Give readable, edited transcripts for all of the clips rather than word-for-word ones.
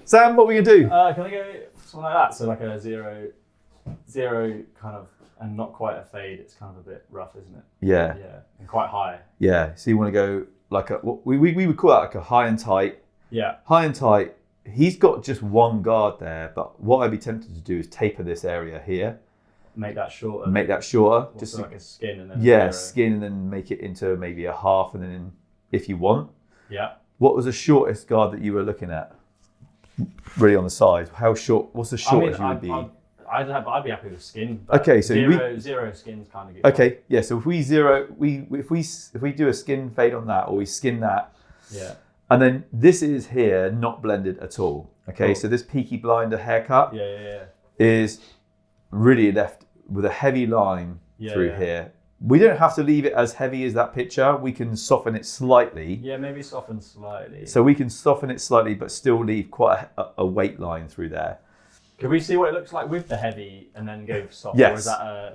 Sam, what are we gonna do? Can I go something like that? So like a zero kind of, and not quite a fade. It's kind of a bit rough, isn't it? Yeah. Yeah, and quite high. Yeah. So you want to go like we would call that like a high and tight. Yeah. High and tight. He's got just one guard there, but what I'd be tempted to do is taper this area here. Make that shorter. Make that shorter. Just like a skin and then skin, and then make it into maybe a half, and then if you want. Yeah. What was the shortest guard that you were looking at? Really on the side. How short? What's the shortest you would be? I'd be happy with skin. Okay, so zero skin's kind of good. Okay, yeah. So if we do a skin fade on that, or we skin that. Yeah. And then this is here not blended at all. Okay, cool. So this Peaky Blinder haircut Yeah. is really left with a heavy line through here. We don't have to leave it as heavy as that picture. We can soften it slightly. Yeah, maybe soften slightly. So we can soften it slightly, but still leave quite a weight line through there. Could we see what it looks like with the heavy and then go soft? Yes. Or is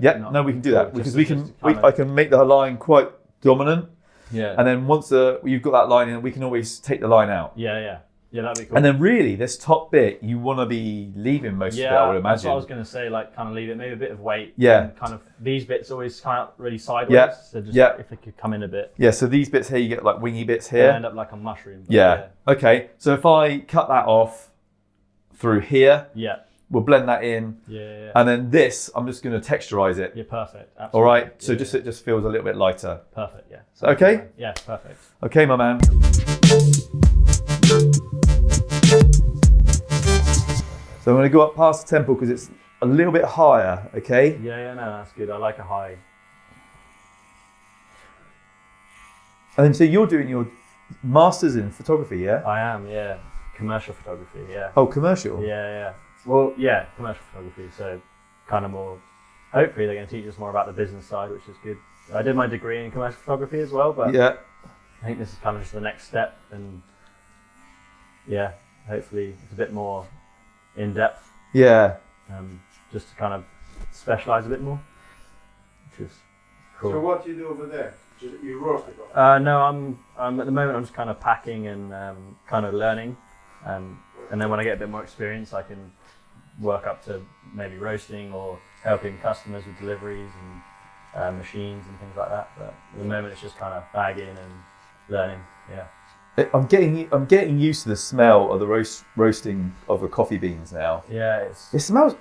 that No, we can do that because I can make the line quite dominant. Yeah. And then once you've got that line in, we can always take the line out. Yeah, that'd be cool. And then really, this top bit, you want to be leaving most of it, I would imagine. That's what I was going to say, like kind of leave it, maybe a bit of weight. Yeah. And kind of, these bits always come out really sideways. Yeah. So just if they could come in a bit. Yeah, so these bits here, you get like wingy bits here. They end up like a mushroom. Yeah. Okay, so if I cut that off through here. Yeah. We'll blend that in. Yeah. And then this, I'm just going to texturize it. Yeah, perfect. Absolutely. All right. So it just feels a little bit lighter. Perfect. Yeah. So, okay. Yeah. Perfect. Okay, my man. So I'm going to go up past the temple because it's a little bit higher. Okay. Yeah. No, that's good. I like a high. And then so you're doing your masters in photography, yeah? I am. Yeah. Commercial photography. Yeah. Oh, commercial. Yeah. Well, yeah, commercial photography. So, kind of more. Hopefully, they're going to teach us more about the business side, which is good. I did my degree in commercial photography as well, but I think this is kind of just the next step, and yeah, hopefully it's a bit more in depth. Yeah. Just to kind of specialize a bit more, which is cool. So what do you do over there? You roast it? No, I'm at the moment. I'm just kind of packing and kind of learning, and then when I get a bit more experience, I can work up to maybe roasting or helping customers with deliveries and machines and things like that. But at the moment, it's just kind of bagging and learning. Yeah. I'm getting used to the smell of the roasting of the coffee beans now. Yeah, it smells.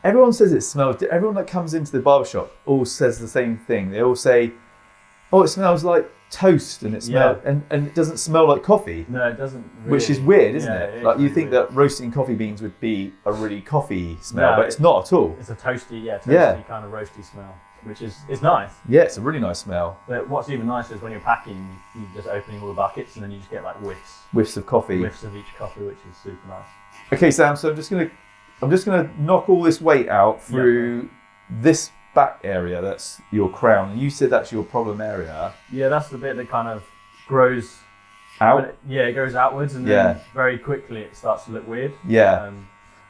Everyone says it smells. Everyone that comes into the barbershop all says the same thing. They all say, "Oh, it smells like toast," and it smells and it doesn't smell like coffee. No, it doesn't. Really. Which is weird, isn't it? It Like is you think weird. that roasting coffee beans would be a really coffee smell, No, but it's not at all. It's a toasty, kind of roasty smell, which is nice. Yeah, it's a really nice smell. But what's even nicer is when you're packing, you just opening all the buckets and then you just get like Whiffs of coffee. Whiffs of each coffee, which is super nice. Okay, Sam. So I'm just gonna knock all this weight out through this back area. That's your crown. And you said that's your problem area. Yeah, that's the bit that kind of grows out. It goes outwards, and then very quickly it starts to look weird. Yeah.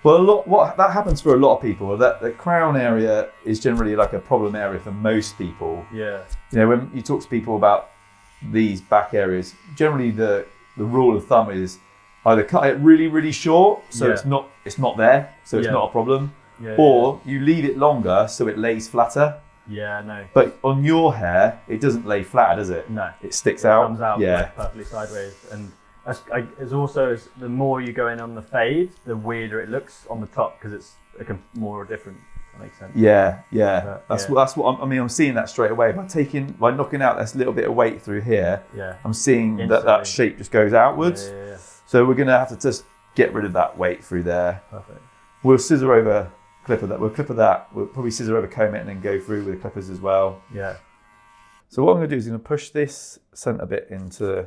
Well, what that happens for a lot of people. That the crown area is generally like a problem area for most people. Yeah. You know, when you talk to people about these back areas, generally the rule of thumb is either cut it really, really short, so it's not there, so it's not a problem, or you leave it longer so it lays flatter. Yeah, no. But on your hair, it doesn't lay flat, does it? No. It sticks out. It comes out perfectly sideways. And it's also, the more you go in on the fade, the weirder it looks on the top because it's more different. That makes sense. Yeah. That's what I'm seeing that straight away. By knocking out this little bit of weight through here, I'm seeing that shape just goes outwards. Yeah. So we're going to have to just get rid of that weight through there. Perfect. We'll scissor over clipper that. We'll probably scissor over comb it and then go through with the clippers as well. Yeah. So what I'm going to do is I'm going to push this centre bit into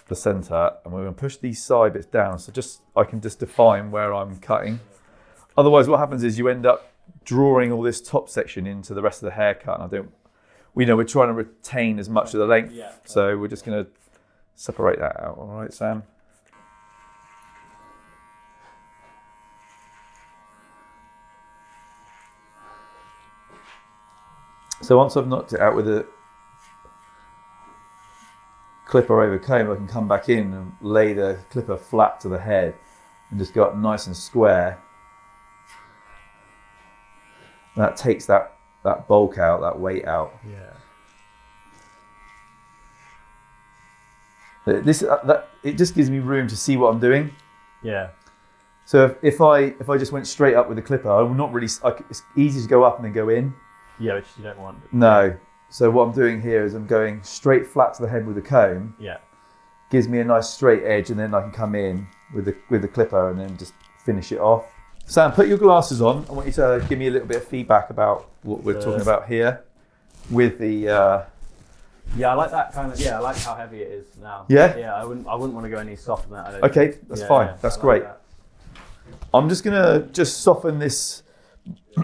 the centre, and we're going to push these side bits down. So I can just define where I'm cutting. Otherwise, what happens is you end up drawing all this top section into the rest of the haircut, and we're trying to retain as much of the length. Yeah. So we're just going to separate that out. All right, Sam. So once I've knocked it out with a clipper over comb, I can come back in and lay the clipper flat to the head and just go up nice and square. And that takes that bulk out, that weight out. Yeah. It just gives me room to see what I'm doing. Yeah. So if I just went straight up with the clipper, I will not really. It's easy to go up and then go in. Yeah, which you don't want. No. So what I'm doing here is I'm going straight flat to the head with the comb. Yeah. Gives me a nice straight edge, and then I can come in with the clipper and then just finish it off. Sam, put your glasses on. I want you to give me a little bit of feedback about what we're talking about here with the. Yeah, I like that kind of. Yeah, I like how heavy it is now. Yeah. Yeah, I wouldn't want to go any softer than that. I don't Okay, think. that's fine. Yeah, that's I great. Like that. I'm just gonna soften this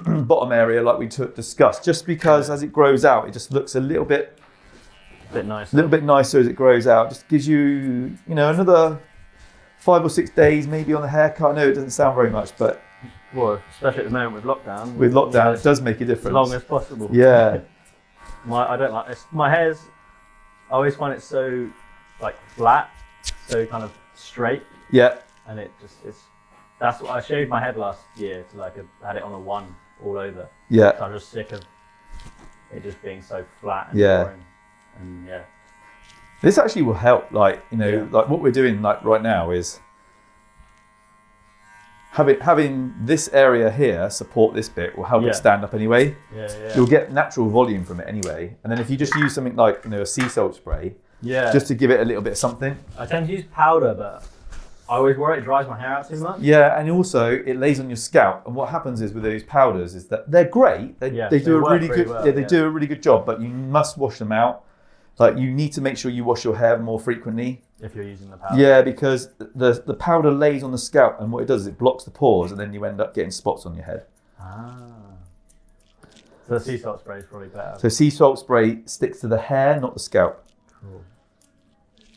bottom area like we discussed, just because as it grows out, it just looks a little bit nicer. A little bit nicer as it grows out. Just gives you, another 5 or 6 days maybe on the haircut. I know it doesn't sound very much, but Well, especially at the moment with lockdown. with lockdown, it does make a difference. As long as possible. Yeah. I don't like this. My hair's. I always find it so, like flat, so kind of straight, Yeah. and it's. That's what I shaved my head last year to had it on a 1 all over. Yeah. So I'm just sick of it just being so flat and Yeah. boring. And yeah. This actually will help. Like what we're doing like right now is having this area here support this bit will help it stand up anyway. Yeah. You'll get natural volume from it anyway. And then if you just use something like a sea salt spray, just to give it a little bit of something. I tend to use powder, but I always worry it dries my hair out too much. Yeah, and also it lays on your scalp. And what happens is with those powders is that they're great. They do a really good. Well, they do a really good job. But you must wash them out. Like you need to make sure you wash your hair more frequently. If you're using the powder. Yeah, because the powder lays on the scalp, and what it does is it blocks the pores, and then you end up getting spots on your head. Ah. So the sea salt spray is probably better. So sea salt spray sticks to the hair, not the scalp. Cool.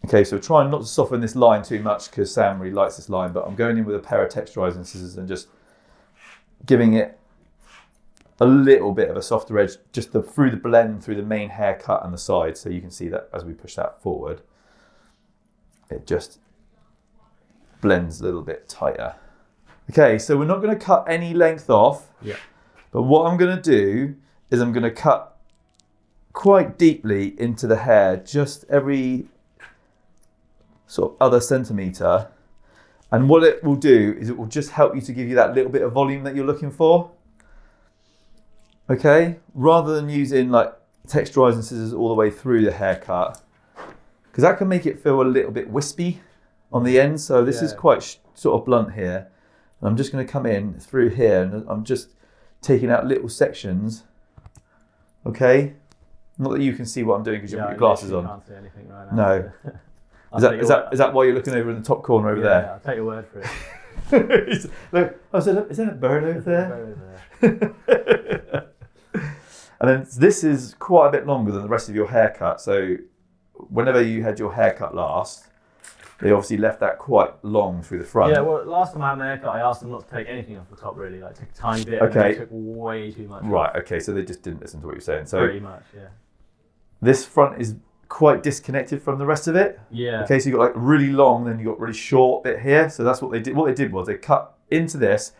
Okay, so try not to soften this line too much because Sam really likes this line, but I'm going in with a pair of texturizing scissors and just giving it a little bit of a softer edge just through the blend, through the main haircut and the sides, so you can see that as we push that forward, it just blends a little bit tighter. Okay, so we're not going to cut any length off, but what I'm going to do is I'm going to cut quite deeply into the hair, just every sort of other centimetre, and what it will do is it will just help you to give you that little bit of volume that you're looking for. Okay, rather than using like texturizing scissors all the way through the haircut, because that can make it feel a little bit wispy on the end. So this is quite sort of blunt here, and I'm just going to come in through here, and I'm just taking out little sections. Okay, not that you can see what I'm doing because you've got your glasses on. I can't see anything right now. No. Is that why you're looking over in the top corner over there? Yeah, I'll take your word for it. Look, is that a bird over there? And then this is quite a bit longer than the rest of your haircut. So whenever you had your haircut last, they obviously left that quite long through the front. Yeah, well, last time I had my haircut, I asked them not to take anything off the top, really. Like, take a tiny bit, and they took way too much Right, off. okay, so they just didn't listen to what you're saying. So pretty much, yeah. This front is quite disconnected from the rest of it. Yeah. Okay, so you got like really long, then you got really short bit here. So that's what they did. What they did was they cut into this,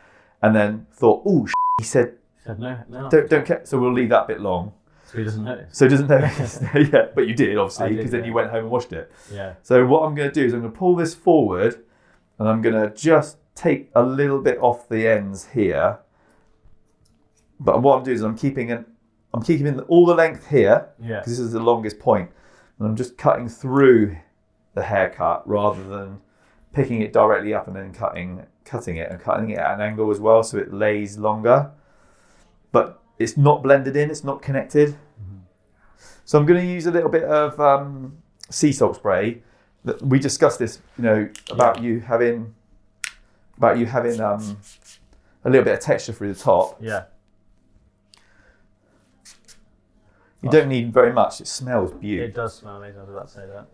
and then thought, "Oh, he said, No. don't care." So we'll leave that bit long. So he doesn't notice. So he doesn't notice. Yeah, but you did obviously I because did, then you went home and washed it. Yeah. So what I'm going to do is I'm going to pull this forward, and I'm going to just take a little bit off the ends here. But what I'm doing is I'm keeping all the length here because this is the longest point. And I'm just cutting through the haircut rather than picking it directly up and then cutting it at an angle as well, so it lays longer. But it's not blended in, it's not connected. Mm-hmm. So I'm going to use a little bit of sea salt spray. We discussed this, about you having a little bit of texture through the top. Yeah. You don't need very much. It smells beautiful. It does smell amazing. I was about to say that.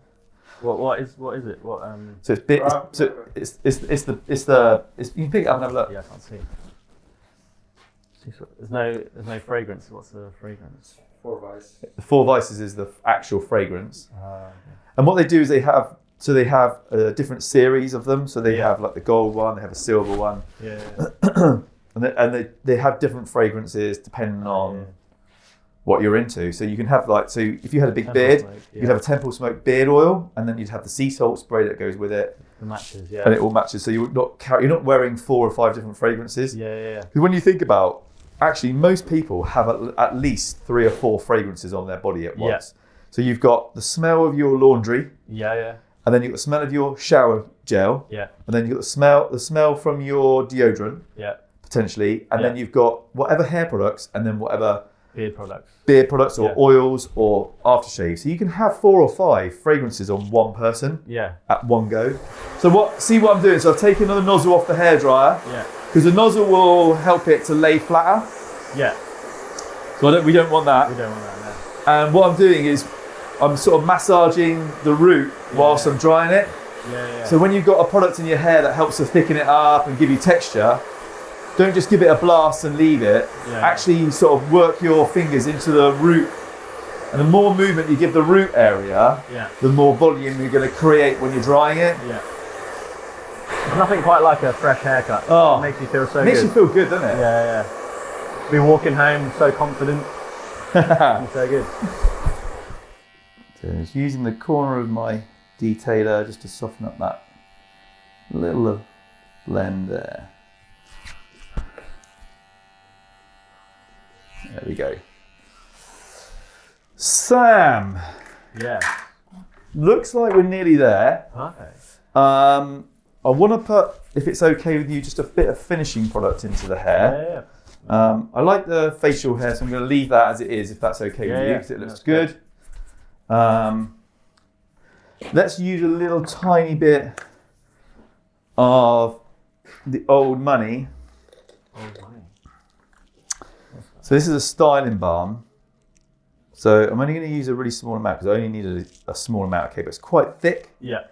What is it? So it's you can pick it up and have a look. Yeah, I can't see. There's no fragrance. What's the fragrance? 4 Vice. The 4 Vices is the actual fragrance. Okay. And what they do is they have a different series of them. So they have like the gold one, they have a silver one. Yeah. and they have different fragrances depending on what you're into. So you can have so if you had a big beard, you could have a temple smoke beard oil, and then you'd have the sea salt spray that goes with it. It matches, and it all matches. So you're not wearing 4 or 5 different fragrances. Yeah. Because when you think about, actually, most people have at least 3 or 4 fragrances on their body at once. So you've got the smell of your laundry. Yeah. And then you've got the smell of your shower gel. Yeah. And then you've got the smell from your deodorant. Yeah. Potentially. And then you've got whatever hair products, and then whatever beard products or oils or aftershave. So you can have 4 or 5 fragrances on one person at one go. So see what I'm doing? So I've taken the nozzle off the hairdryer. Yeah. Because the nozzle will help it to lay flatter. Yeah. So we don't want that. We don't want that, no. And what I'm doing is I'm sort of massaging the root whilst I'm drying it. Yeah. So when you've got a product in your hair that helps to thicken it up and give you texture, don't just give it a blast and leave it. Actually sort of work your fingers into the root. And the more movement you give the root area, the more volume you're going to create when you're drying it. Yeah. There's nothing quite like a fresh haircut. Oh, it makes you feel so good. Makes you feel good, doesn't it? Yeah. Be walking home so confident. So good. So just using the corner of my detailer just to soften up that little blend there. There we go. Sam. Yeah. Looks like we're nearly there. Perfect. I want to put, if it's okay with you, just a bit of finishing product into the hair. Yeah. I like the facial hair, so I'm going to leave that as it is, if that's okay with you, because it looks good. Let's use a little tiny bit of the old money. So this is a styling balm. So I'm only going to use a really small amount because I only need a small amount. Okay, but it's quite thick. Yeah.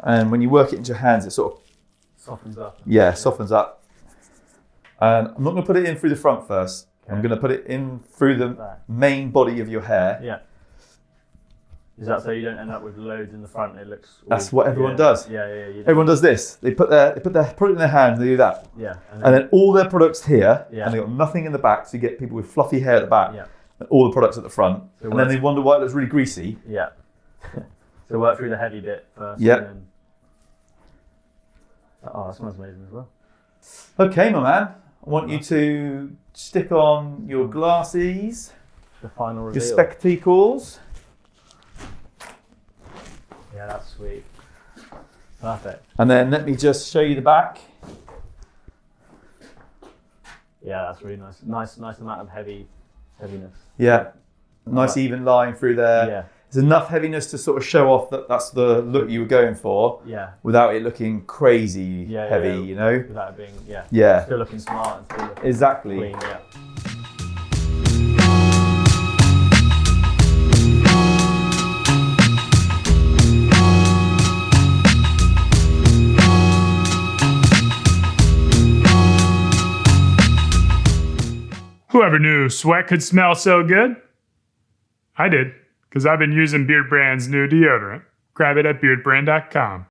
And when you work it into your hands, it sort of softens up. Yeah, softens up. And I'm not going to put it in through the front first. Okay. I'm going to put it in through the main body of your hair. Yeah. Is that so you don't end up with loads in the front? It looks. That's what everyone does. Yeah. Everyone does this. They put their product in their hand. They do that. Yeah. And then all their products here, and they got nothing in the back. So you get people with fluffy hair at the back, and all the products at the front, and then they wonder why it looks really greasy. Yeah. So work through the heavy bit first. Yeah. And then... Oh, that smells amazing as well. Okay, my man. I want you to stick on your glasses, the final reveal. your spectacles. Yeah, that's sweet. Perfect. And then let me just show you the back. Yeah, that's really nice. Nice amount of heaviness. Yeah. Nice even line through there. Yeah. There's enough heaviness to sort of show off that that's the look you were going for. Yeah. Without it looking crazy heavy, you know? Without it being, Yeah. Still looking smart and still looking exactly. clean, yeah. Whoever knew sweat could smell so good? I did, because I've been using Beardbrand's new deodorant. Grab it at beardbrand.com.